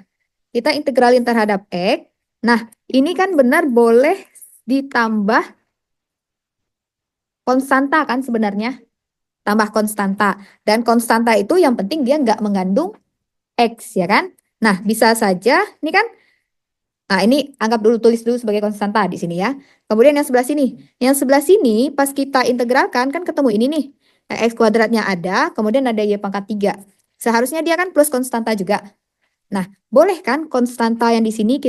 A: Kita integralin terhadap X. Nah, ini kan benar boleh ditambah konstanta kan sebenarnya. Tambah konstanta. Dan konstanta itu yang penting dia nggak mengandung X ya kan. Nah, bisa saja, ini kan, nah ini anggap dulu, tulis dulu sebagai konstanta di sini ya. Kemudian yang sebelah sini. Yang sebelah sini pas kita integralkan kan ketemu ini nih. X kuadratnya ada, kemudian ada Y pangkat 3. Seharusnya dia kan plus konstanta juga. Nah, boleh kan konstanta yang di sini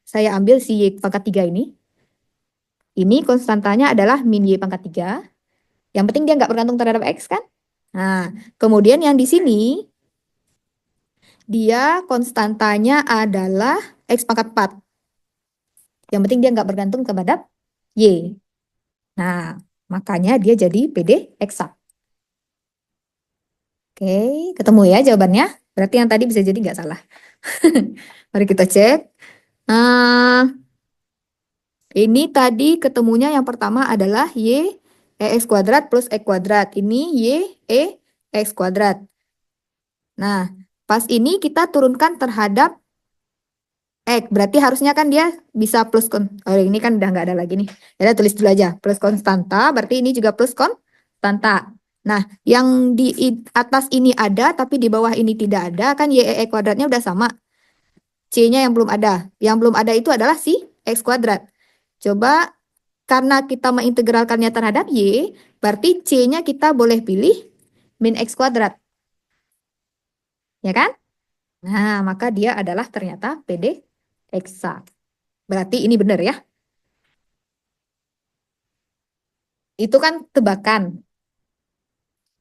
A: saya ambil si Y pangkat 3 ini. Ini konstantanya adalah min Y pangkat 3. Yang penting dia nggak bergantung terhadap X kan? Nah, kemudian yang di sini dia konstantanya adalah X pangkat 4. Yang penting dia nggak bergantung kepada Y. Nah, makanya dia jadi PD eksak. Oke, ketemu ya jawabannya. Berarti yang tadi bisa jadi nggak salah. Mari kita cek. Nah, ini tadi ketemunya yang pertama adalah Y X kuadrat plus X kuadrat. Ini Y E X kuadrat. Nah, pas ini kita turunkan terhadap X. Berarti harusnya kan dia bisa plus oh ini kan udah nggak ada lagi nih. Ya tulis dulu aja. Plus konstanta, berarti ini juga plus konstanta. Nah, yang di atas ini ada, tapi di bawah ini tidak ada, kan Y E kuadratnya udah sama. C-nya yang belum ada. Yang belum ada itu adalah si X kuadrat. Coba, karena kita mengintegralkannya terhadap Y, berarti C-nya kita boleh pilih min X kuadrat. Ya kan? Nah, maka dia adalah ternyata PD eksak. Berarti ini benar ya. Itu kan tebakan.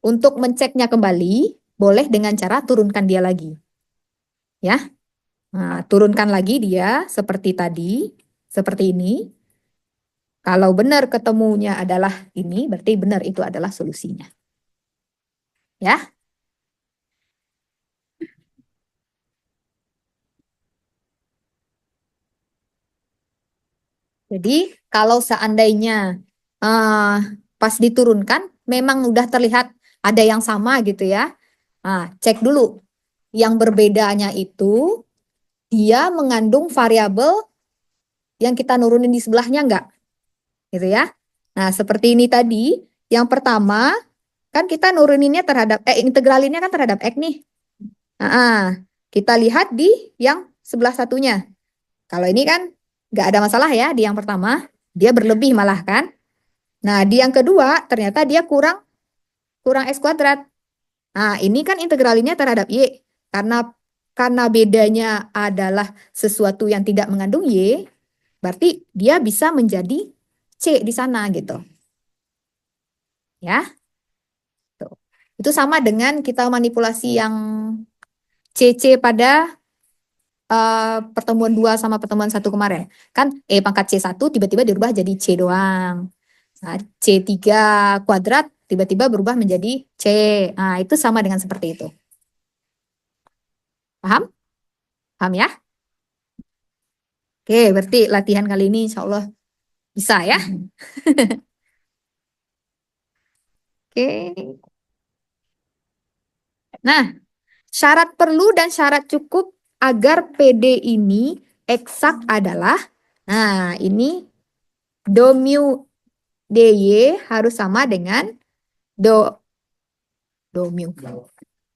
A: Untuk menceknya kembali, boleh dengan cara turunkan dia lagi. Ya. Nah, turunkan lagi dia seperti tadi, seperti ini. Kalau benar ketemunya adalah ini, berarti benar itu adalah solusinya. Ya. Jadi, kalau seandainya pas diturunkan, memang udah terlihat ada yang sama gitu ya. Nah, cek dulu. Yang berbedanya itu, dia mengandung variabel yang kita nurunin di sebelahnya enggak? Gitu ya. Nah, seperti ini tadi, yang pertama kan kita nuruninnya terhadap integralinnya kan terhadap X nih. Nah, kita lihat di yang sebelah satunya. Kalau ini kan nggak ada masalah ya di yang pertama, dia berlebih malah kan. Nah, di yang kedua ternyata dia kurang kurang X kuadrat. Nah, ini kan integralinnya terhadap Y. Karena bedanya adalah sesuatu yang tidak mengandung Y, berarti dia bisa menjadi C di sana gitu. Ya. Tuh. Itu sama dengan kita manipulasi yang CC pada pertemuan 2 sama pertemuan 1 kemarin. Kan E pangkat C1 tiba-tiba dirubah jadi C doang. Nah, C3 kuadrat tiba-tiba berubah menjadi C. Nah, itu sama dengan seperti itu. Paham? Paham ya? Oke, berarti latihan kali ini insya Allah bisa ya. Oke. Nah, syarat perlu dan syarat cukup agar PD ini eksak adalah, nah ini do mu dy harus sama dengan do mu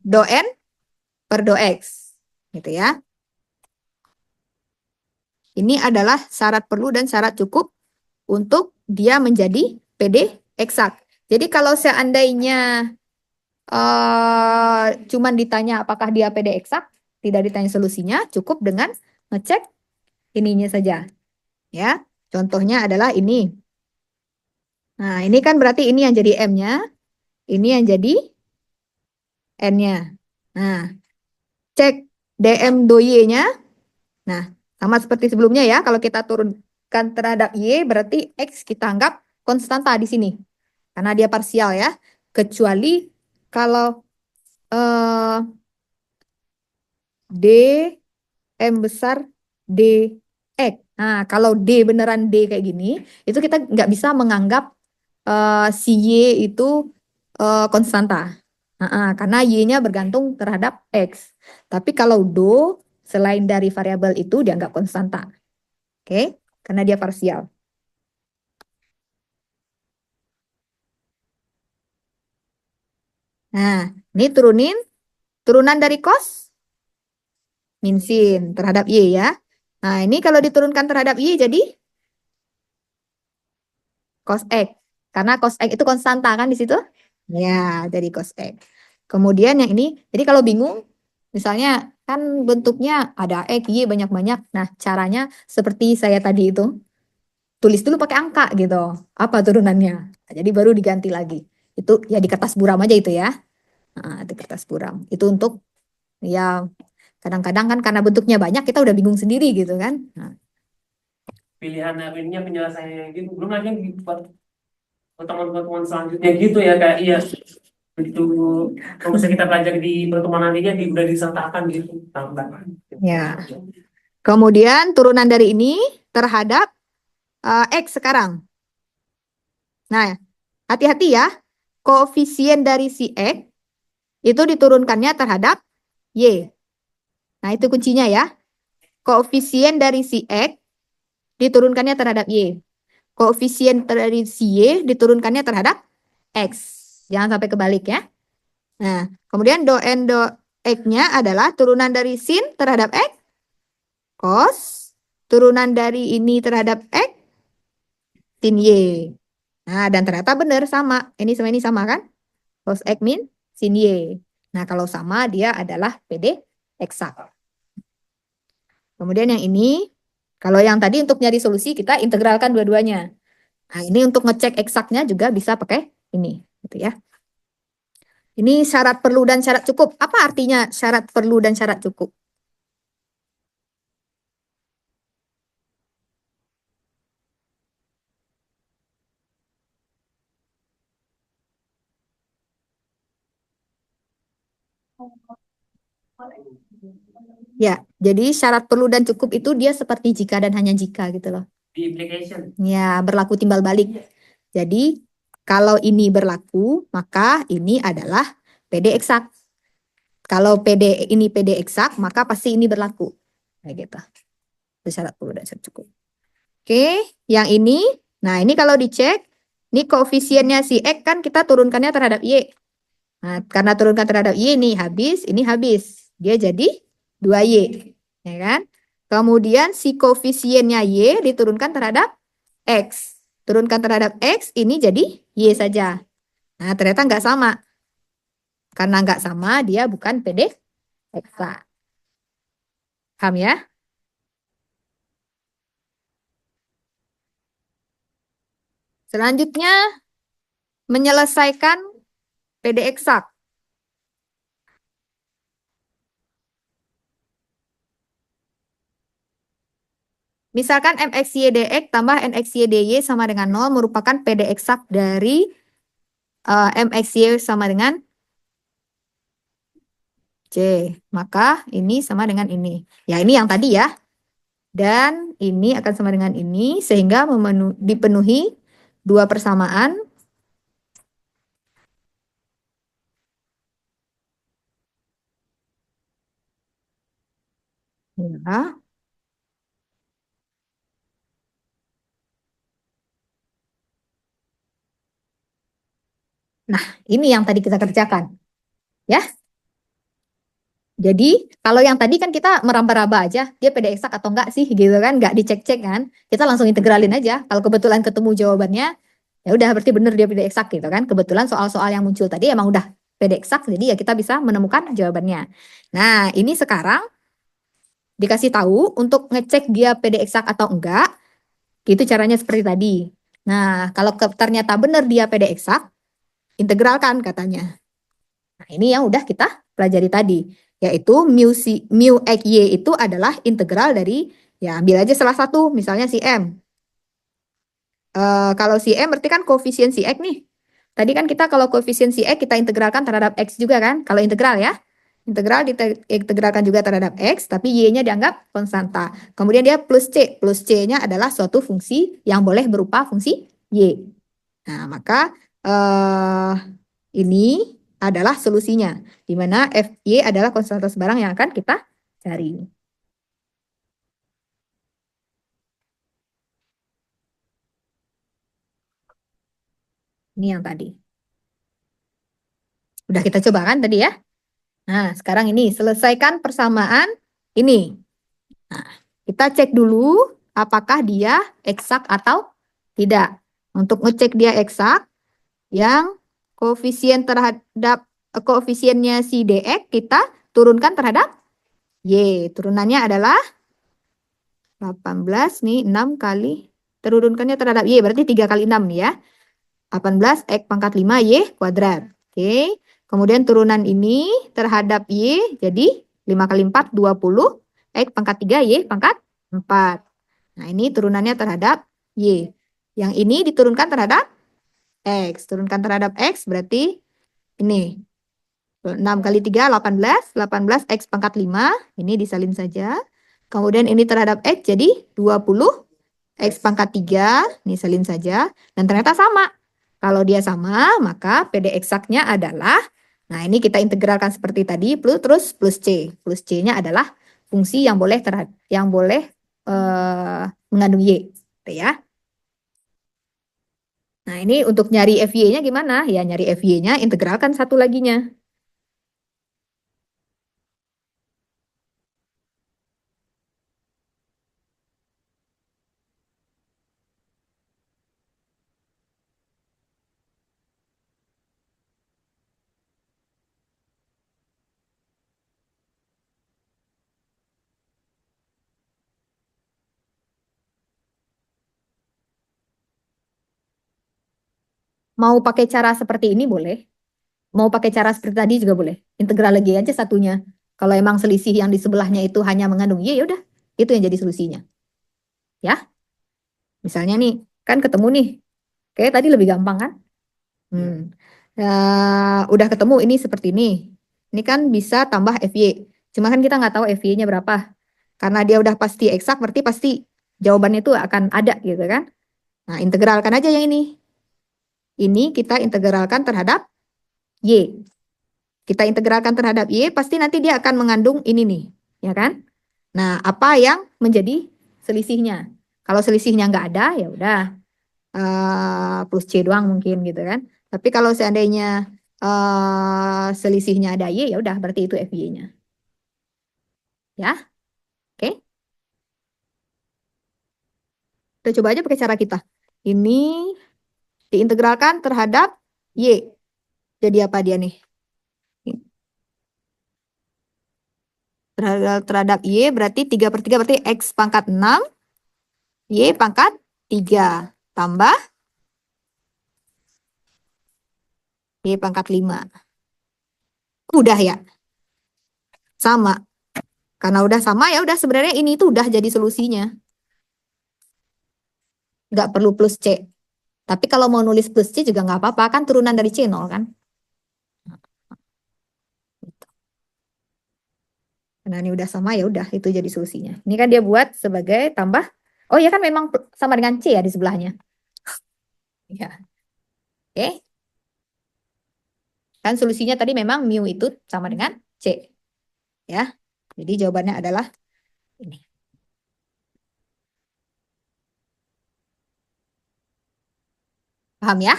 A: do n per do x, gitu ya. Ini adalah syarat perlu dan syarat cukup untuk dia menjadi PD eksak. Jadi kalau seandainya cuman ditanya apakah dia PD eksak, tidak ditanya solusinya, cukup dengan ngecek ininya saja. Ya, contohnya adalah ini. Nah, ini kan berarti ini yang jadi M-nya, ini yang jadi N-nya. Nah, cek DM do Y-nya. Nah, sama seperti sebelumnya ya, kalau kita turunkan terhadap Y, berarti X kita anggap konstanta di sini. Karena dia parsial ya. Kecuali kalau D M besar D X. Nah, kalau D beneran D kayak gini, itu kita nggak bisa menganggap si Y itu konstanta. Karena Y-nya bergantung terhadap X. Tapi kalau Do, selain dari variabel itu dianggap konstanta. Oke, karena dia parsial. Nah, ini turunan dari cos min sin terhadap Y ya. Nah, ini kalau diturunkan terhadap Y jadi cos X. Karena cos X itu konstanta kan di situ? Ya, jadi cos X. Kemudian yang ini, jadi kalau bingung, misalnya kan bentuknya ada X, Y banyak-banyak. Nah, caranya seperti saya tadi itu, tulis dulu pakai angka gitu. Apa turunannya? Nah, jadi baru diganti lagi. Itu ya di kertas buram aja itu ya. Nah, di kertas buram. Itu untuk ya kadang-kadang kan karena bentuknya banyak kita udah bingung sendiri gitu kan. Nah,
B: Pilihan ininya penyelesaiannya gitu. Belum lagi buat pertemuan-pertemuan selanjutnya gitu ya, kayak iya itu kalau misalnya kita belajar di pertemuan nantinya udah disertakan gitu tambah.
A: ya. Kemudian turunan dari ini terhadap X sekarang. Nah, hati-hati ya. Koefisien dari si X itu diturunkannya terhadap Y. Nah, itu kuncinya ya. Koefisien dari si X diturunkannya terhadap Y. Koefisien dari si Y diturunkannya terhadap X. Jangan sampai kebalik ya. Nah, kemudian do N do X-nya adalah turunan dari sin terhadap X, cos, turunan dari ini terhadap X, sin Y. Nah, dan ternyata benar sama. Ini sama ini sama kan? Cos X min sin Y. Nah, kalau sama dia adalah PD eksak. Kemudian yang ini, kalau yang tadi untuk nyari solusi kita integralkan dua-duanya. Nah, ini untuk ngecek eksaknya juga bisa pakai ini, gitu ya. Ini syarat perlu dan syarat cukup. Apa artinya syarat perlu dan syarat cukup? Ya, jadi syarat perlu dan cukup itu dia seperti jika dan hanya jika gitu loh.
B: Di application.
A: Ya, berlaku timbal balik. Jadi, kalau ini berlaku, maka ini adalah PD eksak. Kalau PD ini PD eksak, maka pasti ini berlaku. Kayak gitu. Itu syarat perlu dan syarat cukup. Oke, yang ini, nah ini kalau dicek, ini koefisiennya si X kan kita turunkannya terhadap Y. Nah, karena turunkan terhadap Y ini habis. Dia jadi 2Y. Ya kan? Kemudian si koefisiennya Y diturunkan terhadap X. Turunkan terhadap X, ini jadi Y saja. Nah, ternyata nggak sama. Karena nggak sama, dia bukan PD eksak. Paham ya? Selanjutnya, menyelesaikan PD eksak. Misalkan MXYDX tambah NXYDY sama dengan 0 merupakan PD eksak dari MXY sama dengan C. Maka ini sama dengan ini. Ya, ini yang tadi ya. Dan ini akan sama dengan ini sehingga dipenuhi dua persamaan. Ya. Nah, ini yang tadi kita kerjakan. Ya. Jadi, kalau yang tadi kan kita meraba-raba aja, dia PD eksak atau enggak sih gitu kan, enggak dicek-cek kan. Kita langsung integralin aja. Kalau kebetulan ketemu jawabannya, ya udah berarti benar dia PD eksak gitu kan. Kebetulan soal-soal yang muncul tadi emang udah PD eksak, jadi ya kita bisa menemukan jawabannya. Nah, ini sekarang dikasih tahu untuk ngecek dia PD eksak atau enggak, itu caranya seperti tadi. Nah, kalau ternyata benar dia PD eksak, integralkan katanya. Nah, ini yang udah kita pelajari tadi, yaitu mu x y itu adalah integral dari, ya ambil aja salah satu, misalnya si M. Kalau si M berarti kan koefisien si X nih. Tadi kan kita kalau koefisien si X kita integralkan terhadap X juga kan, kalau integral ya. Integral diintegralkan juga terhadap X, tapi Y-nya dianggap konstanta. Kemudian dia plus C. Plus C-nya adalah suatu fungsi yang boleh berupa fungsi Y. Nah, maka ini adalah solusinya, di mana FY adalah konstanta barang yang akan kita cari. Ini yang tadi. Udah kita coba kan tadi ya? Nah, sekarang ini selesaikan persamaan ini. Nah, kita cek dulu apakah dia eksak atau tidak. Untuk ngecek dia eksak, yang koefisien terhadap koefisiennya si DX kita turunkan terhadap Y. Turunannya adalah 18 nih, 6 kali turunkannya terhadap Y, berarti 3 kali 6 nih ya. 18 X pangkat 5 Y kuadrat. Oke. Kemudian turunan ini terhadap Y jadi 5 kali 4 20 X pangkat 3 Y pangkat 4. Nah, ini turunannya terhadap Y. Yang ini diturunkan terhadap X. Turunkan terhadap X berarti ini 6 kali 3 18. 18 X pangkat 5. Ini disalin saja. Kemudian ini terhadap X jadi 20 X pangkat 3. Ini salin saja. Dan ternyata sama. Kalau dia sama, maka PD eksaknya adalah, nah ini kita integralkan seperti tadi, terus plus C. Plus C-nya adalah fungsi yang boleh mengandung Y. Gitu ya. Nah ini untuk nyari FY-nya gimana? Ya nyari FY-nya integralkan satu laginya. Mau pakai cara seperti ini boleh. Mau pakai cara seperti tadi juga boleh. Integral lagi aja satunya. Kalau emang selisih yang di sebelahnya itu hanya mengandung Y, ya udah. Itu yang jadi solusinya. Ya. Misalnya nih, kan ketemu nih. Kayak tadi lebih gampang kan? Udah ketemu ini seperti ini. Ini kan bisa tambah FY. Cuma kan kita nggak tahu FY-nya berapa. Karena dia udah pasti eksak, berarti pasti jawabannya itu akan ada gitu kan. Nah, integralkan aja yang ini. Ini kita integralkan terhadap Y. Kita integralkan terhadap Y, pasti nanti dia akan mengandung ini nih. Ya kan? Nah, apa yang menjadi selisihnya? Kalau selisihnya nggak ada, ya udah. Plus C doang mungkin gitu kan. Tapi kalau seandainya selisihnya ada Y, ya udah berarti itu FY-nya. Ya, oke. Kita coba aja pakai cara kita. Ini diintegralkan terhadap Y. Jadi apa dia nih? Terhadap Y berarti 3/3 berarti X pangkat 6, Y pangkat 3. Tambah Y pangkat 5. Udah ya? Sama. Karena udah sama ya udah sebenarnya ini tuh udah jadi solusinya. Nggak perlu plus C. Tapi kalau mau nulis plus C juga nggak apa-apa, kan turunan dari C0 kan. Nah ini udah sama ya udah itu jadi solusinya. Ini kan dia buat sebagai tambah. Oh ya kan memang sama dengan C ya di sebelahnya. Ya. Oke. Kan solusinya tadi memang mu itu sama dengan C. Ya. Jadi jawabannya adalah ini. Paham ya?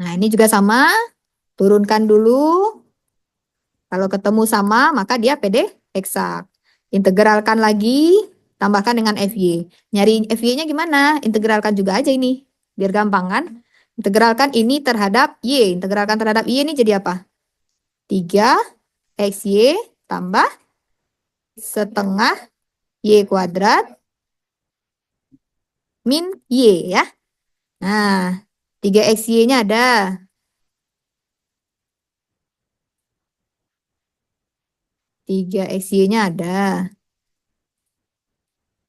A: Nah ini juga sama. Turunkan dulu. Kalau ketemu sama, maka dia PD eksak. Integralkan lagi, tambahkan dengan FY. Nyari FY-nya gimana? Integralkan juga aja ini. Biar gampang kan? Integralkan ini terhadap Y. Integralkan terhadap Y ini jadi apa? 3 XY tambah setengah Y kuadrat min Y ya. Nah, 3 XY-nya ada. 3 XY-nya ada.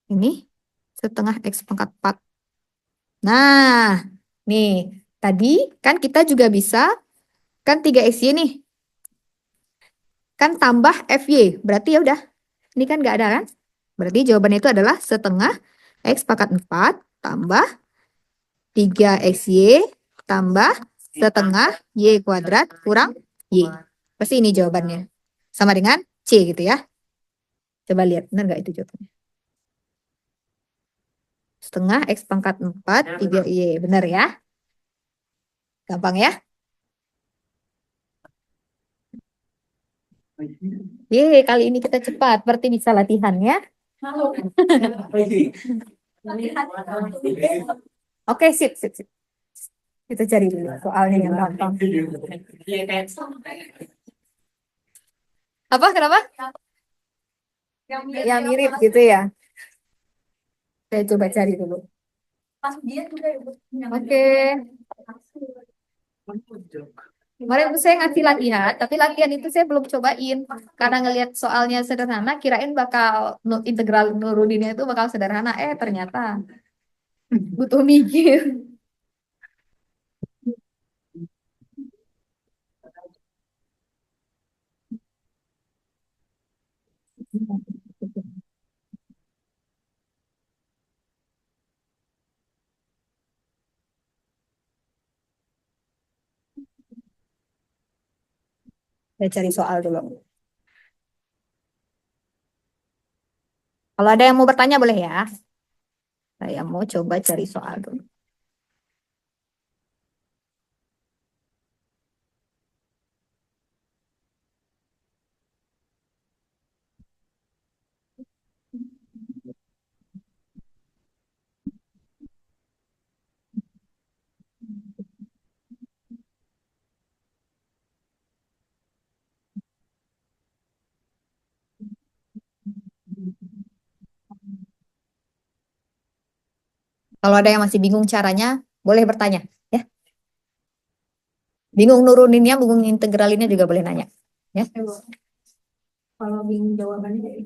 A: Ini setengah X pangkat 4. Nah, nih, tadi kan kita juga bisa, kan 3 XY nih, kan tambah FY, berarti ya udah, ini kan nggak ada kan? Berarti jawabannya itu adalah setengah X pangkat 4 tambah 3XY tambah setengah Y kuadrat kurang Y. Pasti ini jawabannya. Sama dengan C gitu ya. Coba lihat, benar nggak itu jawabannya? Setengah X pangkat 4, 3Y. Benar ya? Gampang ya? Yeay, kali ini kita cepat. Berarti bisa latihan ya.
C: Halo.
A: Oke, sip, sip, sip. Kita cari dulu soalnya yang gampang. Apa? Kenapa? Yang mirip gitu ya. Saya coba cari dulu.
C: Pas dia juga ya, Bu.
A: Oke. Kemarin tuh saya ngasih latihan, tapi latihan itu saya belum cobain. Karena ngelihat soalnya sederhana, kirain bakal integral nuruninnya itu bakal sederhana. Ternyata butuh mikir. Saya cari soal dulu. Kalau ada yang mau bertanya boleh ya. Saya mau coba cari soal dulu. Kalau ada yang masih bingung caranya, boleh bertanya. Ya, bingung nuruninnya, bingung integralinnya juga boleh nanya. Ya.
C: Kalau bingung jawabannya.